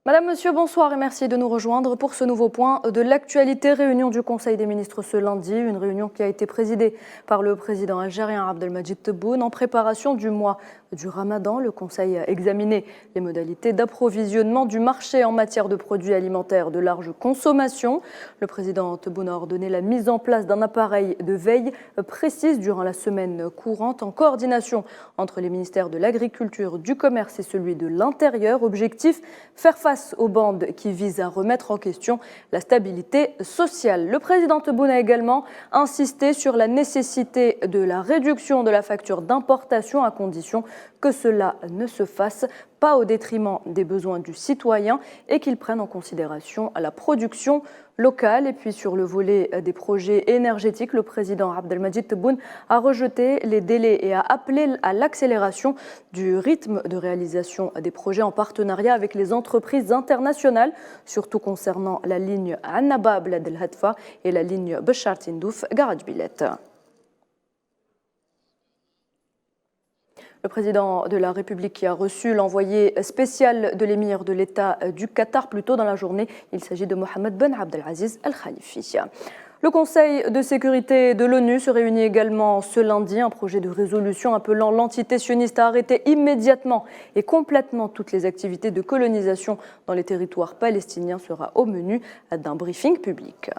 Madame, Monsieur, bonsoir et merci de nous rejoindre pour ce nouveau point de l'actualité. Réunion du Conseil des ministres ce lundi, une réunion qui a été présidée par le président algérien Abdelmadjid Tebboune en préparation du mois du Ramadan. Le Conseil a examiné les modalités d'approvisionnement du marché en matière de produits alimentaires de large consommation. Le président Tebboune a ordonné la mise en place d'un appareil de veille précise durant la semaine courante en coordination entre les ministères de l'Agriculture, du Commerce et celui de l'Intérieur. Objectif, faire face aux bandes qui visent à remettre en question la stabilité sociale. Le président Tebboune a également insisté sur la nécessité de la réduction de la facture d'importation à condition que cela ne se fasse pas au détriment des besoins du citoyen et qu'il prenne en considération la production locale. Et puis sur le volet des projets énergétiques, le président Abdelmadjid Tebboune a rejeté les délais et a appelé à l'accélération du rythme de réalisation des projets en partenariat avec les entreprises internationales, surtout concernant la ligne Annaba Bled El Hadfa et la ligne Béchar Tindouf Garage Billet. Le président de la République qui a reçu l'envoyé spécial de l'émir de l'État du Qatar plus tôt dans la journée. Il s'agit de Mohamed Ben Abdelaziz Al Khalifi. Le Conseil de sécurité de l'ONU se réunit également ce lundi. Un projet de résolution appelant l'entité sioniste à arrêter immédiatement et complètement toutes les activités de colonisation dans les territoires palestiniens sera au menu d'un briefing public.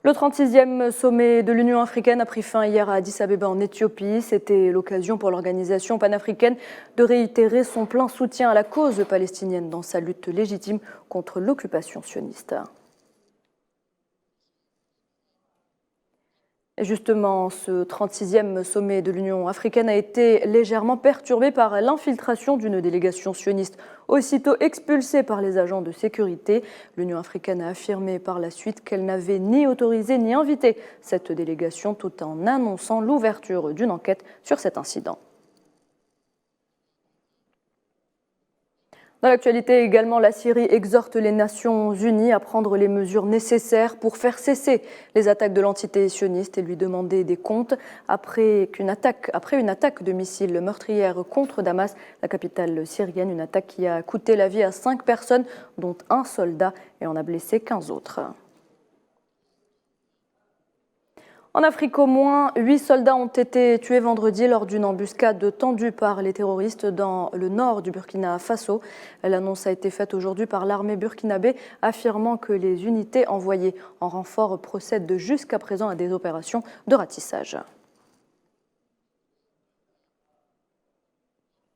Le 36e sommet de l'Union africaine a pris fin hier à Addis Abeba en Éthiopie. C'était l'occasion pour l'organisation panafricaine de réitérer son plein soutien à la cause palestinienne dans sa lutte légitime contre l'occupation sioniste. Et justement, ce 36e sommet de l'Union africaine a été légèrement perturbé par l'infiltration d'une délégation sioniste aussitôt expulsée par les agents de sécurité. L'Union africaine a affirmé par la suite qu'elle n'avait ni autorisé ni invité cette délégation tout en annonçant l'ouverture d'une enquête sur cet incident. Dans l'actualité également, la Syrie exhorte les Nations Unies à prendre les mesures nécessaires pour faire cesser les attaques de l'entité sioniste et lui demander des comptes après une attaque de missiles meurtrière contre Damas, la capitale syrienne, une attaque qui a coûté la vie à 5 personnes, dont un soldat, et en a blessé 15 autres. En Afrique, au moins 8 soldats ont été tués vendredi lors d'une embuscade tendue par les terroristes dans le nord du Burkina Faso. L'annonce a été faite aujourd'hui par l'armée burkinabé, affirmant que les unités envoyées en renfort procèdent jusqu'à présent à des opérations de ratissage.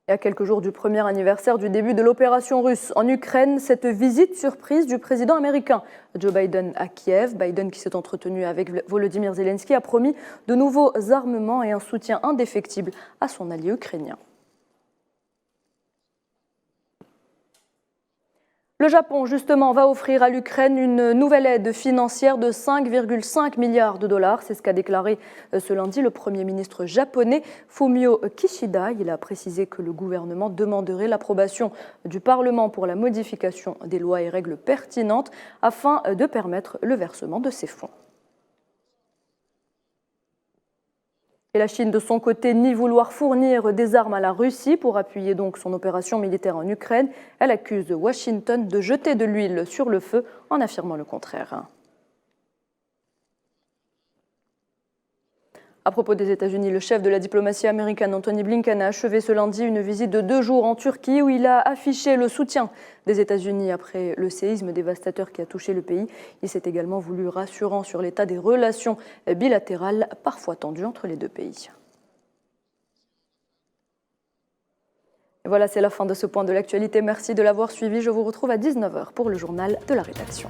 Et à quelques jours du premier anniversaire du début de l'opération russe en Ukraine, cette visite surprise du président américain Joe Biden à Kiev. Biden, qui s'est entretenu avec Volodymyr Zelensky, a promis de nouveaux armements et un soutien indéfectible à son allié ukrainien. Le Japon, justement, va offrir à l'Ukraine une nouvelle aide financière de 5,5 milliards de dollars. C'est ce qu'a déclaré ce lundi le Premier ministre japonais Fumio Kishida. Il a précisé que le gouvernement demanderait l'approbation du Parlement pour la modification des lois et règles pertinentes afin de permettre le versement de ces fonds. Et la Chine, de son côté, nie vouloir fournir des armes à la Russie pour appuyer donc son opération militaire en Ukraine. Elle accuse Washington de jeter de l'huile sur le feu en affirmant le contraire. À propos des États-Unis, le chef de la diplomatie américaine, Antony Blinken, a achevé ce lundi une visite de 2 jours en Turquie où il a affiché le soutien des États-Unis après le séisme dévastateur qui a touché le pays. Il s'est également voulu rassurant sur l'état des relations bilatérales parfois tendues entre les deux pays. Et voilà, c'est la fin de ce point de l'actualité. Merci de l'avoir suivi. Je vous retrouve à 19h pour le journal de la rédaction.